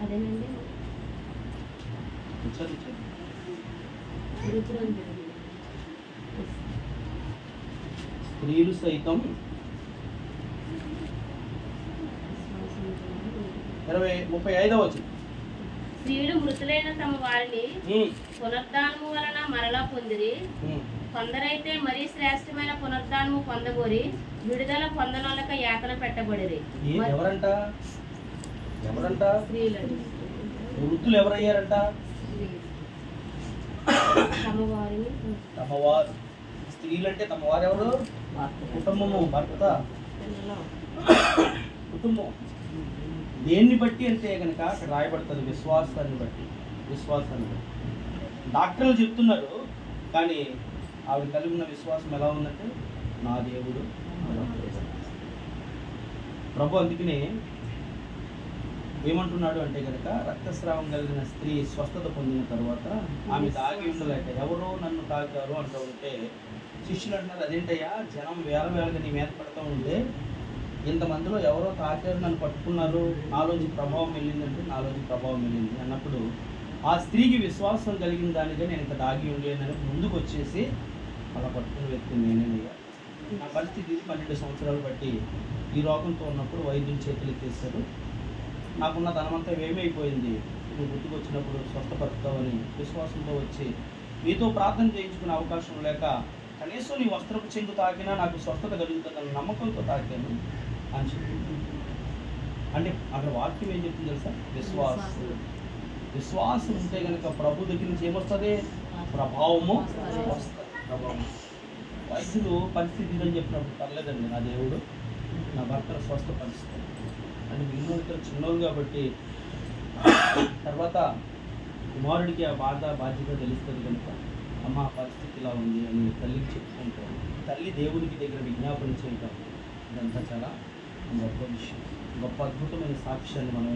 అదేనండి. స్త్రీలు సైతం 35వ వచనం. స్త్రీలు మృతులైన తమ వారిని పునరుద్ధానము వలన మరలా పొందిరి. కొందరైతే మరీ శ్రేష్టమైన పునరుద్ధానము పొందగోరి విడుదల పొందనొలక యాతన పెట్టబడిరి. ఎవరంట? స్త్రీలండి. వృద్ధులు ఎవరయ్యారంట? తమవారు. స్త్రీలంటే తమవారు ఎవరు? కుటుంబము, భర్త, కుటుంబం. దేన్ని బట్టి అంటే కనుక అక్కడ రాయబడుతుంది విశ్వాసాన్ని బట్టి. డాక్టర్లు చెప్తున్నారు, కానీ ఆవిడ కలిగి ఉన్న విశ్వాసం ఎలా ఉందంటే నా దేవుడు ప్రభు. అందుకనే ఏమంటున్నాడు అంటే కనుక రక్తస్రావం కలిగిన స్త్రీ స్వస్థత పొందిన తర్వాత ఆమె తాగి ఉండలేక ఎవరో నన్ను తాకారు అంటూ ఉంటే శిష్యులు అంటున్నారు, అదేంటయ్యా జనం వేలగా నీ మీద పడుతూ ఉంటే ఇంతమందిలో ఎవరో తాకారు నన్ను పట్టుకున్నారు, నాలోంచి ప్రభావం వెళ్ళిందంటే నాలోంచి ప్రభావం వెళ్ళింది అన్నప్పుడు ఆ స్త్రీకి విశ్వాసం కలిగిన దానిగా నేను ఇంత తాగి ఉండేదని ముందుకు వచ్చేసి అలా పట్టుకుని వ్యక్తి నేనేనయ్యా. నా పరిస్థితి 12 సంవత్సరాలు బట్టి ఈ రోగంతో ఉన్నప్పుడు వైద్యుల చేతులు ఎత్తేస్తారు. నాకున్న ధనమంతా ఏమైపోయింది, నువ్వు గుర్తుకొచ్చినప్పుడు స్వస్థపరుస్తావని విశ్వాసంతో వచ్చి మీతో ప్రార్థన చేయించుకునే అవకాశం లేక కనీసం నీ వస్త్రపు చెంగు తాకినా నాకు స్వస్థత కలుగుతుందని నమ్మకంతో తాకాను అని చెప్పి. అంటే అక్కడ వాక్యం ఏం చెప్తుంది తెలుసా? విశ్వాసం ఉంటే కనుక ప్రభు దగ్గర నుంచి ఏమొస్తుంది? ప్రభావము వస్తుంది. వైద్యులు పరిస్థితి అని చెప్పినప్పుడు పర్లేదండి, నా దేవుడు నా భర్తను స్వస్థపరుస్తాడు అంటే మిగిలిన చిన్నోళ్ళు కాబట్టి తర్వాత కుమారుడికి ఆ బాధ్యత తెలుస్తుంది కనుక అమ్మ పరిస్థితి ఇలా ఉంది అని తల్లికి చెప్పుకుంటారు. తల్లి దేవునికి దగ్గర విజ్ఞాపన చేయటం ఇదంతా చాలా గొప్ప విషయం, గొప్ప అద్భుతమైన సాక్ష్యాన్ని మనం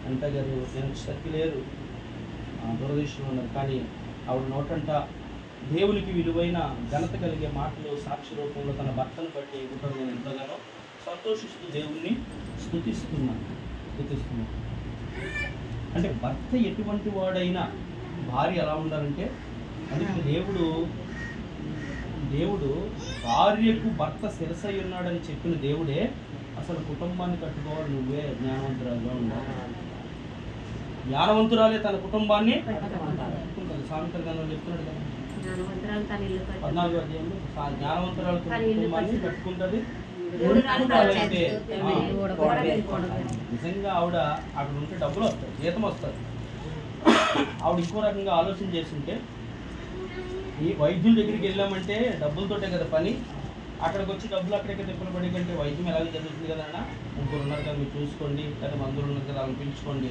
అంట గారు నేను శక్తి లేరు దురదృష్టంలో ఉన్నారు, కానీ ఆవిడ నోటంట దేవునికి విలువైన ఘనత కలిగే మాటలు సాక్షి రూపంలో తన భర్తను బట్టి ఇవ్వటం నేను ఎంతగానో సంతోషిస్తూ దేవుణ్ణి స్తుతిస్తున్నాను. అంటే భర్త ఎటువంటి వాడైనా భార్య ఎలా ఉండాలంటే, అందుకే దేవుడు భార్యకు భర్త శిరసై ఉన్నాడని చెప్పిన దేవుడే అసలు కుటుంబాన్ని కట్టుకోవాలి. నువ్వే జ్ఞానవంతురాలుగా ఉండాలి. జ్ఞానవంతురాలే తన కుటుంబాన్ని సామెతల గ్రంథంలో చెప్తున్నాడు కదా 14వ అధ్యాయంలో జ్ఞానవంతురాలు కుటుంబాన్ని కట్టుకుంటుంది. నిజంగా ఆవిడ అక్కడ ఉంటే డబ్బులు వస్తాయి, జీతం వస్తుంది. ఆవిడ ఇంకో రకంగా ఆలోచన చేస్తుంటే ఈ వైద్యుల దగ్గరికి వెళ్ళామంటే డబ్బులతోటే కదా పని, అక్కడికి వచ్చి డబ్బులు అక్కడికి తిప్పలు పడి కంటే వైద్యం ఎలాగో జరుగుతుంది కదా అన్న, ముగ్గురు ఉన్నారు కదా మీరు చూసుకోండి, లేదా మందులు ఉన్నారు కదా వాళ్ళని పిలుచుకోండి,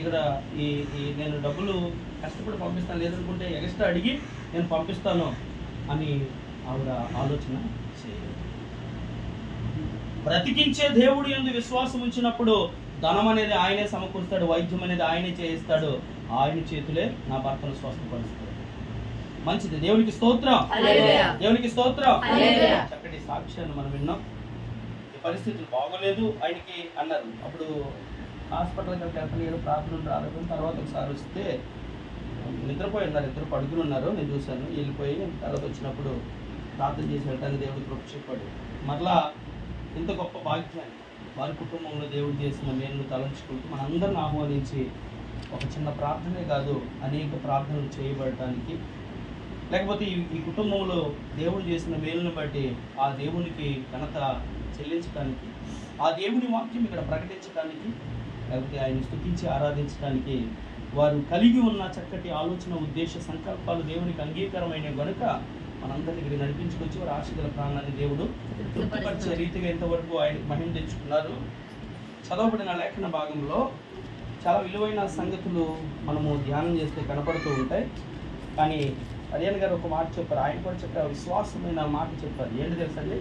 ఇక్కడ ఈ నేను డబ్బులు కష్టపడి పంపిస్తాను, లేదనుకుంటే ఎక్స్ట్రా అడిగి నేను పంపిస్తాను అని ఆవిడ ఆలోచన చేయలేదు. బ్రతికించే దేవుడు యందు విశ్వాసం ఉంచినప్పుడు ధనం అనేది ఆయనే సమకూరుస్తాడు, వైద్యం అనేది ఆయనే చేయిస్తాడు, ఆయన చేతులే నా భర్తను స్వస్థపరుస్తాడు. మంచిది, దేవునికి స్తోత్రం, దేవునికి స్తోత్రం. చక్కటి సాక్ష్యాన్ని మనం విన్నాం. ఈ పరిస్థితులు బాగోలేదు ఆయనకి అన్నారు. అప్పుడు హాస్పిటల్కి వెళ్ళలేదు, ప్రార్థన రాలేదు. తర్వాత ఒకసారి వస్తే నిద్రపోయి ఉన్నారు, ఇద్దరు పడుకుని ఉన్నారు, నేను చూశాను. వెళ్ళిపోయి తర్వాత వచ్చినప్పుడు ప్రార్థన చేసి వెళ్ళటానికి దేవుడు కృప చెప్పాడు. మరలా ఇంత గొప్ప భాగ్యాన్ని వారి కుటుంబంలో దేవుడు చేసిన మేలును తలంచుకుంటూ మనందరిని ఆహ్వానించి ఒక చిన్న ప్రార్థనే కాదు అనేక ప్రార్థనలు చేయబడటానికి, లేకపోతే ఈ కుటుంబంలో దేవుడు చేసిన మేలును బట్టి ఆ దేవునికి ఘనత చెల్లించడానికి, ఆ దేవుని వాక్యం ఇక్కడ ప్రకటించడానికి, లేకపోతే ఆయన స్తుతించి ఆరాధించడానికి వారు కలిగి ఉన్న చక్కటి ఆలోచన, ఉద్దేశ, సంకల్పాలు దేవునికి అంగీకారమైన కనుక మనందరినీ ఇక్కడ నడిపించుకొచ్చి వారి ఆశగల ప్రాణాన్ని దేవుడు తృప్తిపరిచే రీతిగా ఇంతవరకు ఆయనకు మహిమ తెచ్చుకున్నారు. చదవబడిన లేఖన భాగంలో చాలా విలువైన సంగతులు మనము ధ్యానం చేస్తే కనపడుతూ ఉంటాయి. కానీ అరియన్ గారు ఒక మాట చెప్పారు, ఆయన కూడా చెప్పారు, విశ్వాసమైన మాట చెప్పారు. ఏంటి తెలుసండి,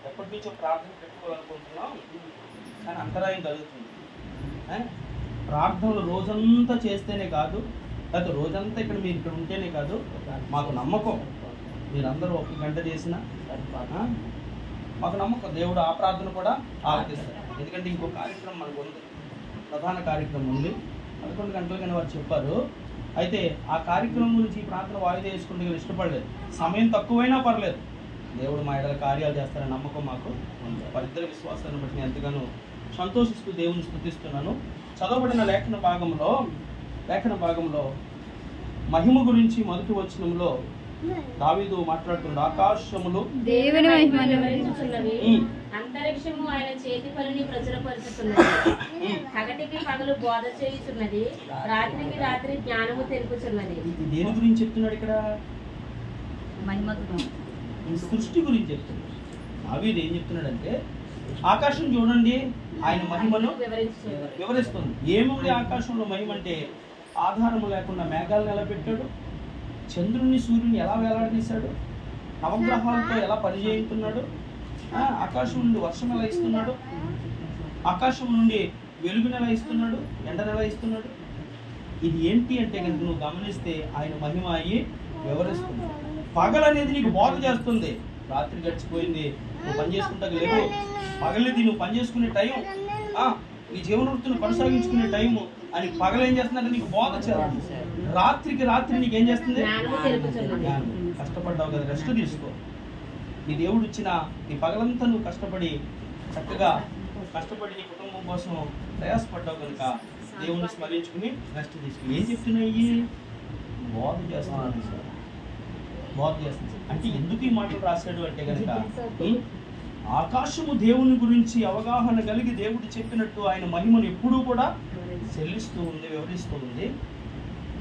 ఎప్పటి నుంచో ప్రార్థన పెట్టుకోవాలనుకుంటున్నాం కానీ అంతరాయం కలుగుతుంది. ప్రార్థనలు రోజంతా చేస్తేనే కాదు, లేకపోతే రోజంతా మీరు ఇక్కడ ఉంటేనే కాదు, మాకు నమ్మకం మీరందరూ 1 గంట చేసినా మాకు నమ్మకం దేవుడు ఆ ప్రార్థన కూడా ఆలకిస్తారు. ఎందుకంటే ఇంకో కార్యక్రమం మనకు ఉంది. ప్రధాన కార్యక్రమం ఉంది. 11 గంటలకని వారు చెప్పారు. అయితే ఆ కార్యక్రమం గురించి ఈ ప్రార్థన వాయిదా వేసుకుంటే ఇష్టపడలేదు. సమయం తక్కువైనా పర్లేదు, దేవుడు మా ఎడల కార్యాలు చేస్తారని నమ్మకం మాకు ఉంది. వారిద్దరి విశ్వాసాన్ని బట్టి నేను ఎంతగానో సంతోషిస్తూ దేవుని స్తుతిస్తున్నాను. చదవబడిన లేఖన భాగంలో మహిమ గురించి మొదటి వచనంలో దావీదు మాట్లాడుతున్నాడు. ఆకాశములు దేవుని మహిమను వివరించుచున్నవి, అంతరిక్షము ఆయన చేతి పనిని ప్రచురపరుచుతున్నది. పగటికి పగలు బోధ చేయుచున్నది, రాత్రికి రాత్రి జ్ఞానము తెలుపుచున్నది. దేని గురించి చెప్తున్నాడు ఇక్కడ? మహిమ సృష్టి గురించి చెప్తున్నాడు. దావీదు ఏం చెప్తున్నాడంటే, ఆకాశం చూడండి, ఆయన మహిమను వివరిస్తుంది. ఏముంది ఆకాశంలో మహిమ అంటే, ఆధారము లేకుండా మేఘాలను ఎలా పెట్టాడు, చంద్రుని సూర్యుని ఎలా వేలాడదీశాడు, నవగ్రహాలతో ఎలా పనిచేయుతున్నాడు, ఆకాశం నుండి వర్షం ఎలా ఇస్తున్నాడు, ఆకాశం నుండి వెలుగును ఎలా ఇస్తున్నాడు, ఎండను ఎలా ఇస్తున్నాడు. ఇది ఏంటి అంటే కనుక నువ్వు గమనిస్తే ఆయన మహిమ అయ్యి వివరిస్తుంది. పగలనేది నీకు బోధ చేస్తుంది. రాత్రి గడిచిపోయింది, నువ్వు పని చేసుకుంటా లేవు, పగలేది నువ్వు పని చేసుకునే టైం, నీ జీవన వృత్తిని కొనసాగించుకునే టైము అని పగలేం చేస్తుందంటే నీకు బోధ చేస్తుంది. రాత్రికి రాత్రి నీకేం చేస్తుంది? కష్టపడ్డావు కదా, రెస్ట్ తీసుకో. నీ దేవుడు ఇచ్చిన నీ పగలంతా నువ్వు కష్టపడి చక్కగా కష్టపడి నీ కుటుంబం కోసం ప్రయాసపడ్డావు కనుక దేవుణ్ణి స్మరించుకుని రెస్ట్ తీసుకుని ఏం చెప్తున్నాయి? బోధ చేస్తున్నాను సార్, బోధ చేస్తుంది. అంటే ఎందుకు ఈ మాటలు రాశాడు అంటే కనుక, ఆకాశము దేవుని గురించి అవగాహన కలిగి దేవుడు చెప్పినట్టు ఆయన మహిమను ఎప్పుడూ కూడా చెల్లిస్తూ ఉంది, వివరిస్తూ ఉంది.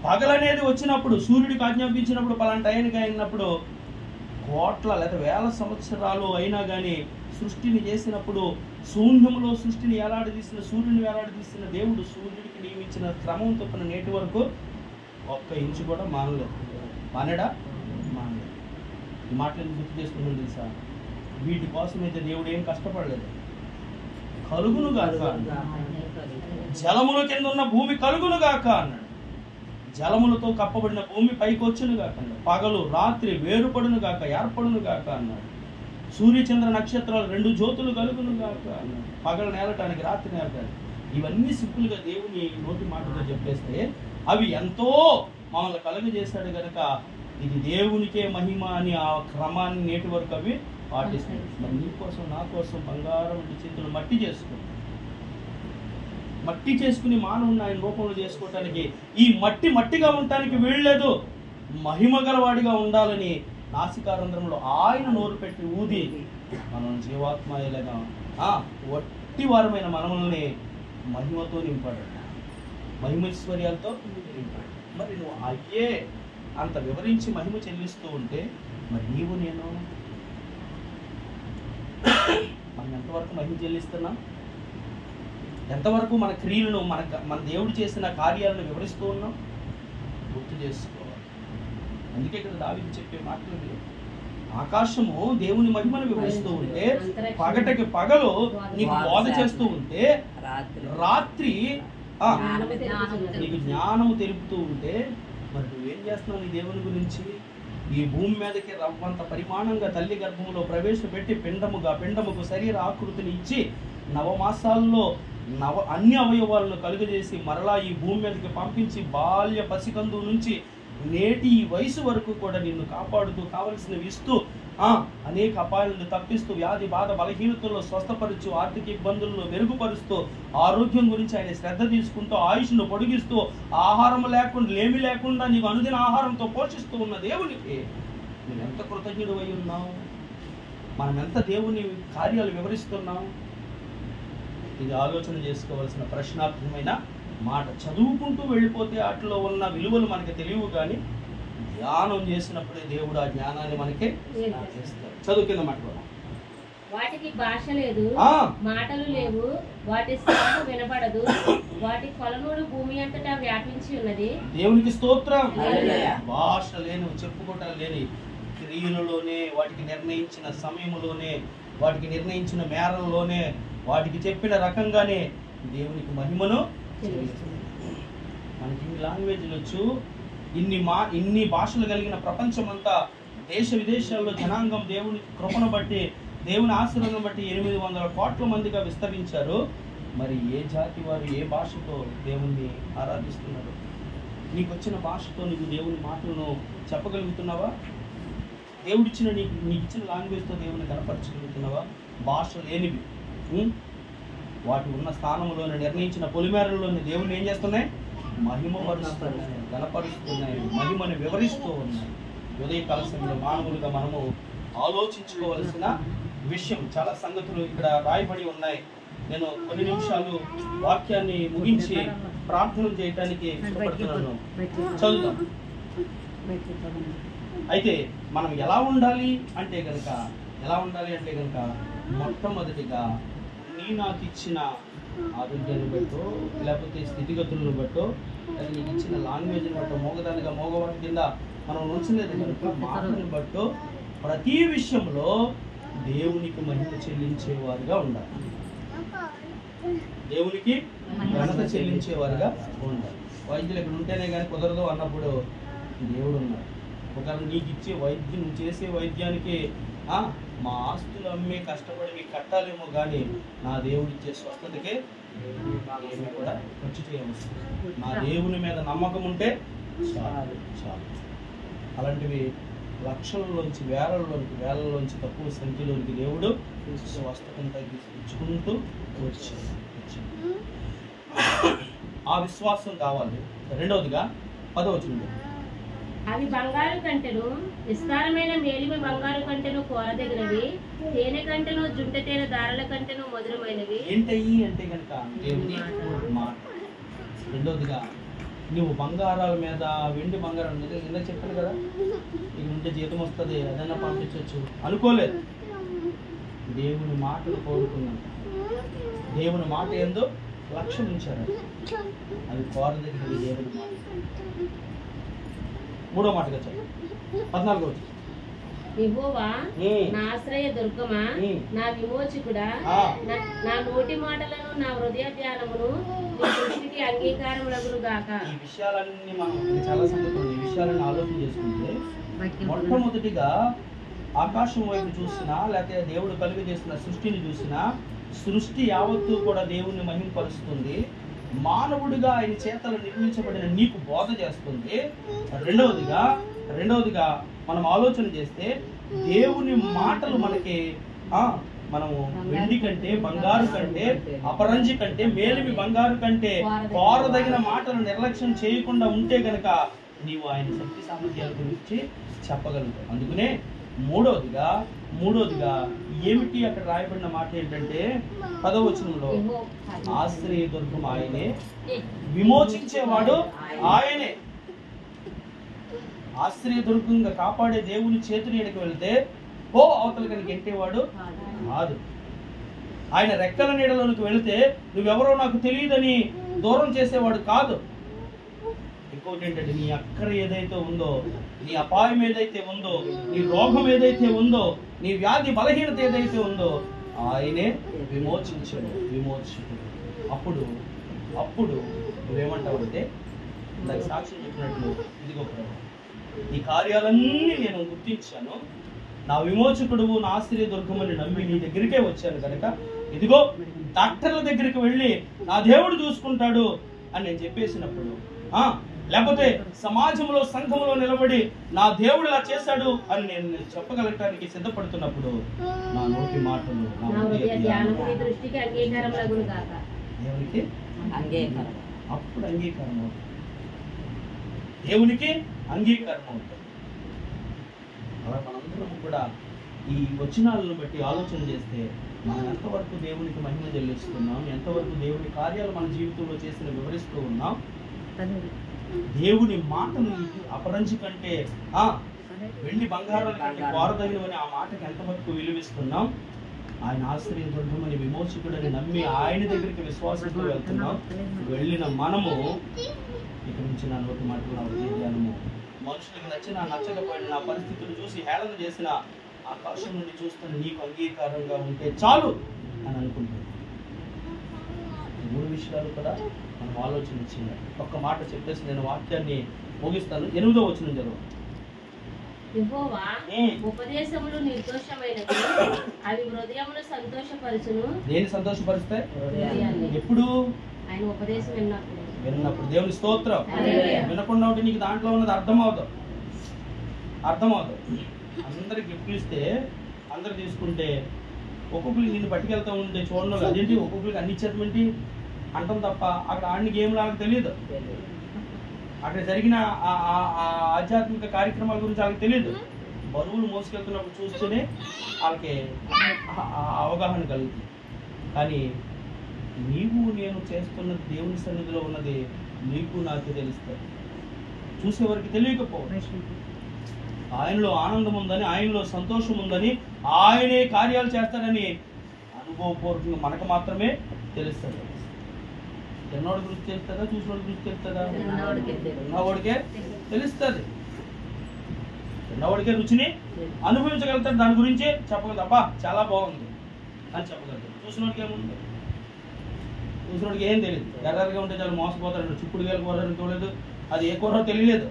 పగలనేది వచ్చినప్పుడు, సూర్యుడికి ఆజ్ఞాపించినప్పుడు, పలాంటి టైంకి అయినప్పుడు, కోట్ల లేదా వేల సంవత్సరాలు అయినా కానీ సృష్టిని చేసినప్పుడు, శూన్యంలో సృష్టిని వేలాడదీసిన, సూర్యుని వేలాడదీసిన దేవుడు సూర్యుడికి నియమించిన క్రమం తప్పన నేటి వరకు ఒక్క ఇంచు కూడా మానలేదు. మానేడా? మానలేదు. ఈ మాటలను గుర్తు చేసుకున్నాను తెలుసా? వీటి కోసమైతే దేవుడు ఏం కష్టపడలేదు. కలుగును గాక, జలముల కింద ఉన్న భూమి కలుగును గాక అన్నాడు. జలములతో కప్పబడిన భూమి పైకి వచ్చును గాక అన్నాడు. పగలు రాత్రి వేరుపడును గాక, ఏర్పడును గాక అన్నాడు. సూర్యచంద్ర నక్షత్రాలు 2 జ్యోతులు కలుగును గాక అన్నాడు. పగలు నేలటానికి, రాత్రి నేలటానికి. ఇవన్నీ సింపుల్గా దేవుని నోటి మాటలో చెప్పేస్తే అవి ఎంతో మమ్మల్ని కలుగజేశాడు కనుక ఇది దేవునికే మహిమ అని ఆ క్రమాన్ని నేటి వరకు అవి పాటిస్తాయి. మరి నీ కోసం, నా కోసం బంగారం వంటి చేతులు మట్టి చేసుకుని మానవుని ఆయన రూపంలో చేసుకోవటానికి, ఈ మట్టిగా ఉండటానికి వీల్లేదు. మహిమ గలవాడిగా ఉండాలని నాసికారంధ్రంలో ఆయన నోరు పెట్టి ఊది మనం జీవాత్మయులుగా వట్టి వారమైన మనముల్ని మహిమతో నింపాడు, మహిమైశ్వర్యాలతో నింపాడు. మరి నువ్వు అయ్యే అంత వివరించి మహిమ చెల్లిస్తూ ఉంటే మరి నీవు నేను మనం ఎంతవరకు మహిమ చెల్లిస్తున్నాం? ఎంతవరకు మన క్రియలను, మన దేవుడు చేసిన కార్యాలను వివరిస్తూ ఉన్నాం? గుర్తు చేసుకోవాలి. అందుకే ఇక్కడ దావీదు చెప్పే మాటలు, ఆకాశము దేవుని మహిమను వివరిస్తూ ఉంటే, పగటికి పగలు నీకు బోధ చేస్తూ ఉంటే, రాత్రి నీకు జ్ఞానము తెలుపుతూ ఉంటే, మరి నువ్వేం చేస్తున్నావు నీ దేవుని గురించి? ఈ భూమి మీదకి రవ్వంత పరిమాణంగా తల్లి గర్భంలో ప్రవేశపెట్టి పిండముకు శరీర ఆకృతిని ఇచ్చి నవమాసాల్లో అన్ని అవయవాలను కలుగజేసి మరలా ఈ భూమి మీదకి పంపించి బాల్య పసికందు నుంచి నేటి వయసు వరకు కూడా నిన్ను కాపాడుతూ కావలసినవి ఇస్తూ అనేక అపాయాలను తప్పిస్తూ, వ్యాధి బాధ బలహీనతల్లో స్వస్థపరుచు, ఆర్థిక ఇబ్బందులను మెరుగుపరుస్తూ, ఆరోగ్యం గురించి ఆయన శ్రద్ధ తీసుకుంటూ, ఆయుష్ను పొడిగిస్తూ, ఆహారం లేకుండా లేమి లేకుండా నీకు అనుదిన ఆహారంతో పోషిస్తూ ఉన్న దేవునికి నువ్వు ఎంత కృతజ్ఞుడు అయి ఉన్నావు? మనం ఎంత దేవుని కార్యాలు వివరిస్తున్నాం? ఇది ఆలోచన చేసుకోవాల్సిన ప్రశ్నార్థమైన మాట. చదువుకుంటూ వెళ్ళిపోతే వాటిలో ఉన్న విలువలు మనకి తెలియవు, కానీ ధ్యానం చేసినప్పుడే దేవుడు ఆ జ్ఞానాన్ని మనకి ఇస్తాడు. చదువు కింద మాట్లాడు. వాటికి భాష లేదు, మాటలు లేవు, వాటి స్వరం వినబడదు, వాటి కొలనూలు భూమి అంతటా వ్యాపించి ఉన్నది. దేవునికి స్తోత్రం. భాష లేని, చెప్పుకోవటాలు లేని, క్రియలలోనే, వాటికి నిర్ణయించిన సమయంలోనే, వాటికి నిర్ణయించిన మేరల్లోనే, వాటికి చెప్పిన రకంగానే దేవునికి మహిమను చెల్లిస్తుంది. మనకి ఇన్ని లాంగ్వేజ్లు వచ్చు, ఇన్ని భాషలు కలిగిన ప్రపంచమంతా, దేశ విదేశాల్లో జనాంగం దేవుని కృపను బట్టి, దేవుని ఆశీర్వాదం బట్టి 800 కోట్ల మందిగా విస్తరించారు. మరి ఏ జాతి వారు ఏ భాషతో దేవుణ్ణి ఆరాధిస్తున్నారు? నీకు వచ్చిన భాషతో నీకు దేవుని మాటలను చెప్పగలుగుతున్నావా? దేవుడిచ్చిన నీకు ఇచ్చిన లాంగ్వేజ్తో దేవుని కనపరచగలుగుతున్నావా? భాష లేనివి వాటి ఉన్న స్థానంలోనే నిర్ణయించిన పొలిమేరల్లోని దేవుని ఏం చేస్తున్నాయి? మహిమపరుస్తున్నాయి, గణపరుస్తున్నాయి, మహిమని వివరిస్తూ ఉన్నాయి. ఉదయకాల సమయంలో మానవులుగా మనము ఆలోచించుకోవలసిన విషయం చాలా సంగతులు ఇక్కడ రాయబడి ఉన్నాయి. నేను కొన్ని నిమిషాలు వాక్యాన్ని ముగించి ప్రార్థన చేయడానికి ఇష్టపడుతున్నాను. చదువుతాం. అయితే మనం ఎలా ఉండాలి అంటే కనుక మొట్టమొదటిగా నాకు ఇచ్చిన ఆరోగ్యాన్ని బట్టో, లేకపోతే స్థితిగతులను బట్టో, లేదా నీకు ఇచ్చిన లాంగ్వేజ్ని బట్టో, మోగదానిగా మోగవాటి కింద మనం ఉంచలేదు కనుక మాటని బట్టో ప్రతి విషయంలో దేవునికి మహిమ చెల్లించేవారుగా ఉండాలి. దేవునికి ఘనత చెల్లించేవారుగా ఉండాలి. వైద్యులు ఇక్కడ ఉంటేనే కానీ కుదరదు అన్నప్పుడు దేవుడు ఉన్నాడు. ఒకవేళ నీకు ఇచ్చే వైద్యం, నువ్వు చేసే వైద్యానికి మా ఆస్తులు అమ్మి కష్టపడి మీకు కట్టాలేమో కానీ నా దేవుడు ఇచ్చే స్వస్థతకే ఏమి కూడా ఖర్చు చేయవలసింది. నా దేవుని మీద నమ్మకం ఉంటే చాలు చాలు. అలాంటివి లక్షలలోంచి వేలలోంచి తక్కువ సంఖ్యలోనికి దేవుడు స్వస్థతను తగ్గించుకుంటూ వచ్చాడు. ఆ విశ్వాసం కావాలి. రెండవదిగా 10వ వచనం, అవి బంగారు కంటెను, విస్తారమైన మేలిమి బంగారు కంటెను కోరదగినవి, తేనె కంటెను జుంట తేనె దారాల కంటెను మధురమైనవి. ఏంటయ్యి అంటే కనుక దేవుని మాట. రెండవదిగా నువ్వు బంగారాల మీద, వెండి బంగారం మీద కింద చెప్పాను కదా, ఇక ఉంటే జీతం వస్తుంది, ఏదైనా పంపించవచ్చు అనుకోలేదు. దేవుని మాటలు కోరుకున్నాను. దేవుని మాట ఏందో లక్ష్యం ఉంచారు. అది కోరదగినది దేవుని మాట. 3వ మాటగా చెప్పండి, 14వ వచనం, యెహోవా నా ఆశ్రయ దుర్గమా, నా విమోచకుడా, నా నోటి మాటలను నా హృదయ ధ్యానమును నీ దృష్టికి అంగీకారములగును గాక. ఈ విషయాలన్నీ మనం చాలా సంగతులు ఈ విషయాలను ఆలోచన చేసుకుంటే మొట్టమొదటిగా ఆకాశం వైపు చూసినా, లేకపోతే దేవుడు కలుగ చేసిన సృష్టిని చూసినా, సృష్టి యావత్తు కూడా దేవుణ్ణి మహిమపరుస్తుంది. మానవుడిగా ఆయన చేతలు నిర్మించబడిన నీకు బోధ చేస్తుంది. రెండవదిగా మనం ఆలోచన చేస్తే దేవుని మాటలు మనకి మనము వెండి కంటే, బంగారు కంటే, అపరంజి కంటే, మేలిమి బంగారు కంటే కోరదగిన మాటలు నిర్లక్ష్యం చేయకుండా ఉంటే గనక నీవు ఆయన శక్తి సామర్థ్యాల గురించి చెప్పగలుగుతావు. అందుకనే మూడవదిగా ఏమిటి అక్కడ రాయబడిన మాట ఏంటంటే 10వ వచనంలో, ఆశ్రయ దుర్గం ఆయనే, విమోచించేవాడు ఆయనే. ఆశ్రయ దుర్గంగా కాపాడే దేవుని చేతులు ఎడకి వెళ్తే అవతల కనుక ఎంటేవాడు కాదు. ఆయన రెక్కల నీడలోనికి వెళితే నువ్వెవరో నాకు తెలియదని దూరం చేసేవాడు కాదు. ఇంకోటి ఏంటంటే, నీ అక్కర ఏదైతే ఉందో, నీ అపాయం ఏదైతే ఉందో, నీ రోగం ఏదైతే ఉందో, నీ వ్యాధి బలహీనత ఏదైతే ఉందో ఆయనే విమోచించుడు. అప్పుడు నువ్వేమంటావంటే, ఇందాక సాక్షి చెప్పినట్లు, ఇదిగో ప్రభు, ఈ కార్యాలన్నీ నేను గుర్తించాను, నా విమోచకుడు నా ఆశ్రయ దుర్గమని నమ్మి నీ దగ్గరికే వచ్చాను కనుక ఇదిగో డాక్టర్ల దగ్గరికి వెళ్ళి నా దేవుడు చూసుకుంటాడు అని నేను చెప్పేసినప్పుడు, లేకపోతే సమాజంలో, సంఘంలో నిలబడి నా దేవుడు ఇలా చేశాడు అని నేను చెప్పగలగటానికి సిద్ధపడుతున్నప్పుడు నా నోటి మాటలు దృష్టికి అంగీకారములగును గాక. దేవునికి అప్పుడు అంగీకారం అవుతుంది. దేవునికి అంగీకారం అవుతుంది. అలా మనందరం కూడా ఈ వచనాలను బట్టి ఆలోచన చేస్తే మనం ఎంతవరకు దేవునికి మహిమ చెల్లిస్తున్నాం, ఎంతవరకు దేవుని కార్యాలు మన జీవితంలో చేసిన వివరిస్తూ ఉన్నాం. దేవుని మాటను అపరంజి కంటే, వెండి బంగారాల కంటే కోరదగినవని ఆ మాటకి ఎంతవరకు విలువిస్తున్నాం. ఆయన ఆశ్రయ దుర్గమని, విమోచకుడని నమ్మి ఆయన దగ్గరికి విశ్వాసంతో వెళ్తున్నాం. వెళ్ళిన మనము ఇక నుంచి నా నోటి మాటలు, నా ఉద్దేశాలను, మనుషులకు నచ్చిన నచ్చకపోయిన నా పరిస్థితులు చూసి హేళన చేసిన ఆకాశం నుండి చూస్తున్న నీకు అంగీకారంగా ఉంటే చాలు అని అనుకుంటున్నాను. 3 విషయాలు కూడా మనం ఆలోచన చేయాలి. ఒక్క మాట చెప్పేసి నేను వాక్యాన్ని ముగిస్తాను. 8వ వచనం చదువు. యెహోవా ఉపదేశములు నిర్దోషమైనవి, అవి హృదయమును సంతోషపరచును. దేని సంతోషపరుస్తాయి? ఎప్పుడు? ఆయన ఉపదేశం విన్నప్పుడు. దేవుని స్తోత్రం. వినకుండా ఉంటే నీకు దాంట్లో ఉన్నది అర్థమవుతుంది. అందరికి గిఫ్ట్లు ఇస్తే అందరు తీసుకుంటే ఒక్కొక్కరికి నిన్ను పట్టుకెళ్తా ఉంటే చూడండి, అదేంటి ఒక్కొక్కరికి అన్ని ఇచ్చేటమేంటి అంటాం తప్ప అక్కడ ఆడికి ఏం లాగా తెలియదు. అక్కడ జరిగిన ఆధ్యాత్మిక కార్యక్రమాల గురించి వాళ్ళకి తెలియదు. బరువులు మోసుకెళ్తున్నప్పుడు చూస్తేనే వాళ్ళకి అవగాహన కలుగుతుంది. కానీ నీవు నేను చేస్తున్న దేవుని సన్నిధిలో ఉన్నది నీకు నాకు తెలుస్తుంది. చూసేవారికి తెలియకపోవచ్చు. ఆయనలో ఆనందం ఉందని, ఆయనలో సంతోషం ఉందని, ఆయనే కార్యాలు చేస్తాడని అనుభవపూర్వకంగా మనకు మాత్రమే తెలుస్తుంది. తిన్నోడి గురించి తెలుస్తుందా? చూసినోడి గురించి తెలుస్తుందా? తిన్నవాడికే తెలుస్తుంది. తిన్నవాడికే రుచిని అనుభవించగలుగుతాడు. దాని గురించి చెప్పగలదు. అబ్బా చాలా బాగుంది అని చెప్పగలుగుతాడు. చూసినోడికి ఏముంది? చూసినోడికి ఏం తెలియదు. ఎర్రగా ఉంటే చాలా మోసపోతాడు. చిక్కుడు వేలు కూరని చూడలేదు, అది ఏ కూర తెలియలేదు.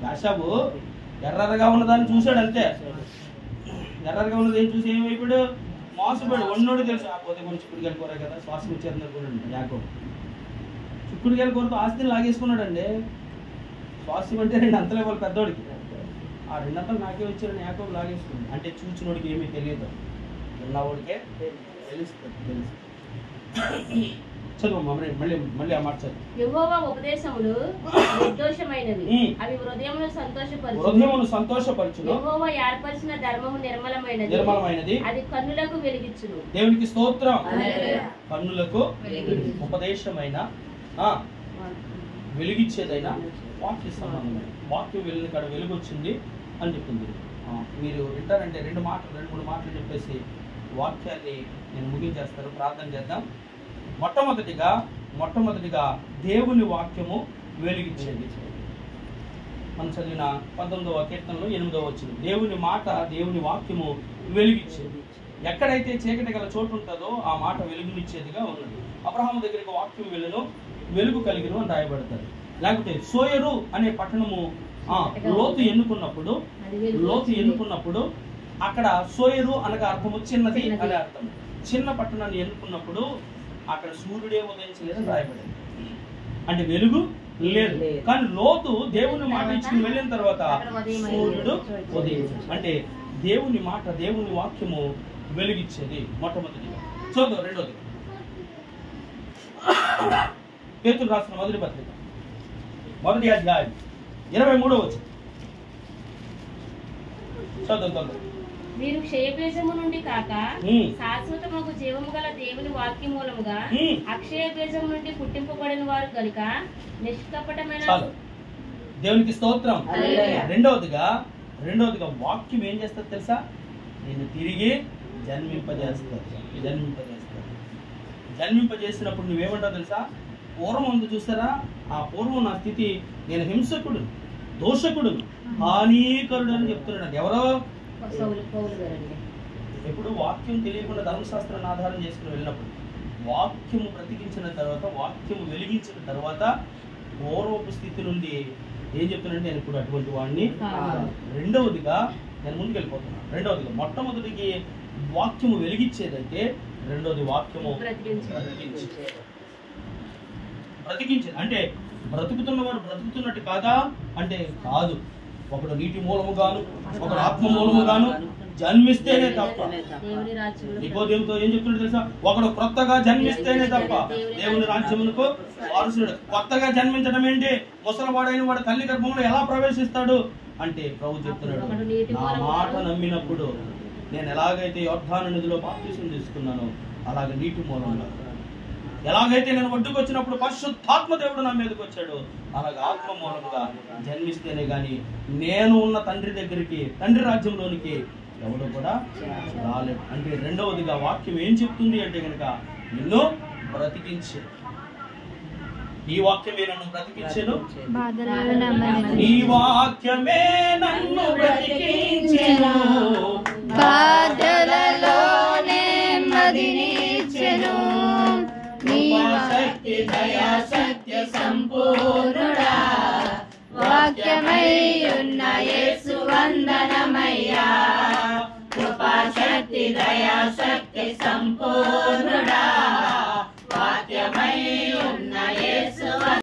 యాషాబు ఎర్రగా ఉన్నదాన్ని చూశాడు అంతే. ఎర్రగా ఉన్నది ఏం చూసి ఏమైపోయాడు? మోసపోయాడు. ఉన్నోడు తెలుసు పోతే కొన్ని చిక్కుడుకాయల కూర కదా శ్వాసం వచ్చేది అనుకున్నాడు యాకోబు. చిక్కుడుకాయల కూరతో ఆస్తిని లాగేసుకున్నాడు అండి. శ్వాసం అంటే 2 అంతలే వాళ్ళు పెద్దోడికి. ఆ 2 అంతలు నాకే వచ్చారని యాకోబు లాగేసుకున్నాడు. అంటే చూచినోడికి ఏమీ తెలియదు, ఉన్నవాడికే తెలుస్తుంది. చదువు మళ్ళీ ఆ మాట చదువు. యెహోవా ఉపదేశములు నిర్దోషమైనవి, అవి హృదయమును సంతోషపరచును. యెహోవా ఏర్పరిచిన ధర్మము నిర్మలమైనది, అది కన్నులకు వెలిగించును. దేవునికి స్తోత్రం. కన్నులకు ఉపదేశమైన వెలిగించేదైనా వాక్య సంబంధమైన వాక్యం వెళ్ళిన కాడ వెలుగు వచ్చింది అని చెప్తుంది. మీరు వింటారంటే 2 3 మాటలు చెప్పేసి వాక్యాన్ని నేను ముగించేస్తాను. ప్రార్థన చేద్దాం. మొట్టమొదటిగా దేవుని వాక్యము వెలిగించేది. మనం చదివిన 19వ కీర్తనలో 8వ వచనం, దేవుని మాట దేవుని వాక్యము వెలిగించేది. ఎక్కడైతే చీకటి గల చోటు ఉంటుందో ఆ మాట వెలుగునిచ్చేదిగా ఉన్నది. అబ్రహాము దగ్గరికి వాక్యం వెళ్ళను, వెలుగు కలిగిను అని రాయబడతారు. లేకపోతే సోయరు అనే పట్టణము లోతు ఎన్నుకున్నప్పుడు అక్కడ సోయరు అనగా అర్థము చిన్నది అనే అర్థం. చిన్న పట్టణాన్ని ఎన్నుకున్నప్పుడు అక్కడ సూర్యుడే ఉదయించలేదని రాయబడింది. అంటే వెలుగు లేదు. కానీ లోతు దేవుని మాట ఇచ్చుకుని వెళ్ళిన తర్వాత సూర్యుడు ఉదయించాడు. అంటే దేవుని మాట దేవుని వాక్యము వెలుగిచ్చేది. మొట్టమొదటిగా చూద్దాం. రెండోది పేతురు రాసిన మొదటి పత్రిక 1వ అధ్యాయం 23వ వచనం చదువుతాం. మీరు క్షయబీజము నుండి కాక శాశ్వతముకు జీవము గల దేవుని వాక్య మూలముగా అక్షయ బీజము నుండి పుట్టింపబడిన వారు కనుక నిష్కపటమైన దేవునికి స్తోత్రం. రెండవదిగా వాక్యం ఏం చేస్తుంది తెలుసా? నేను తిరిగి జన్మింపజేసినప్పుడు నువ్వేమంటావు తెలుసా? పూర్వం ఉంది చూసారా, ఆ పూర్వం నా స్థితి నేను హింసకుడు, దోషకుడు, హానికరుడు అని చెప్తున్నాడు. ఎవరో ఎప్పుడు వాక్యం తెలియకుండా ధర్మశాస్త్రాన్ని ఆధారం చేసుకుని వెళ్ళినప్పుడు వాక్యము బ్రతికించిన తర్వాత, వాక్యము వెలిగించిన తర్వాత పూర్వపు స్థితి నుండి ఏం చెప్తున్నానంటే నేను ఇప్పుడు అటువంటి వాడిని. రెండవదిగా నేను ముందుకు వెళ్ళిపోతున్నాను. రెండవదిగా మొట్టమొదటికి వాక్యము వెలిగించేదైతే రెండోది వాక్యము బ్రతికించేది. అంటే బ్రతుకుతున్నవాడు బ్రతుకుతున్నట్టు కాదా అంటే కాదు. ఒకడు నీటి మూలముగాను ఒకడు ఆత్మ మూలముగాను జన్మిస్తేనే తప్ప. నికోదేముతో ఏం చెప్తున్నాడు తెలుసా? ఒకడు క్రొత్తగా జన్మిస్తేనే తప్ప దేవుని రాజ్యమునకు వారసుడు. కొత్తగా జన్మించడం ఏంటి? ముసలివాడైన వాడు తల్లి గర్భంలో ఎలా ప్రవేశిస్తాడు అంటే ప్రభు చెప్తున్నాడు, నా మాట నమ్మినప్పుడు నేను ఎలాగైతే యోర్దాను నదిలో బాప్తిసం తీసుకున్నానో అలాగే నీటి మూలంగా, ఎలాగైతే నేను ఒడ్డుకు వచ్చినప్పుడు పరిశుద్ధాత్మ దేవుడు నా మీదకి వచ్చాడు, అలాగే ఆత్మ మూలంగా జన్మిస్తేనే గాని నేను ఉన్న తండ్రి దగ్గరికి, తండ్రి రాజ్యంలోనికి ఎవడు కూడా రాలేడు. అంటే రెండవదిగా వాక్యం ఏం చెప్తుంది అంటే కనుక నిన్ను బ్రతికించే, ఈ వాక్యమే నన్ను బ్రతికించెను, ఈ వాక్యమే నన్ను బ్రతికించెను, బాధలలోనే మదినిచ్చెను, నీ శక్తి దయా సత్య సంపూర్ణుడా, వాక్యమై ఉన్న యేసు వందనమయ్యా కృపాశక్తి దయాశక్తి సంపూర్ణుడా వాక్యమై ఉన్న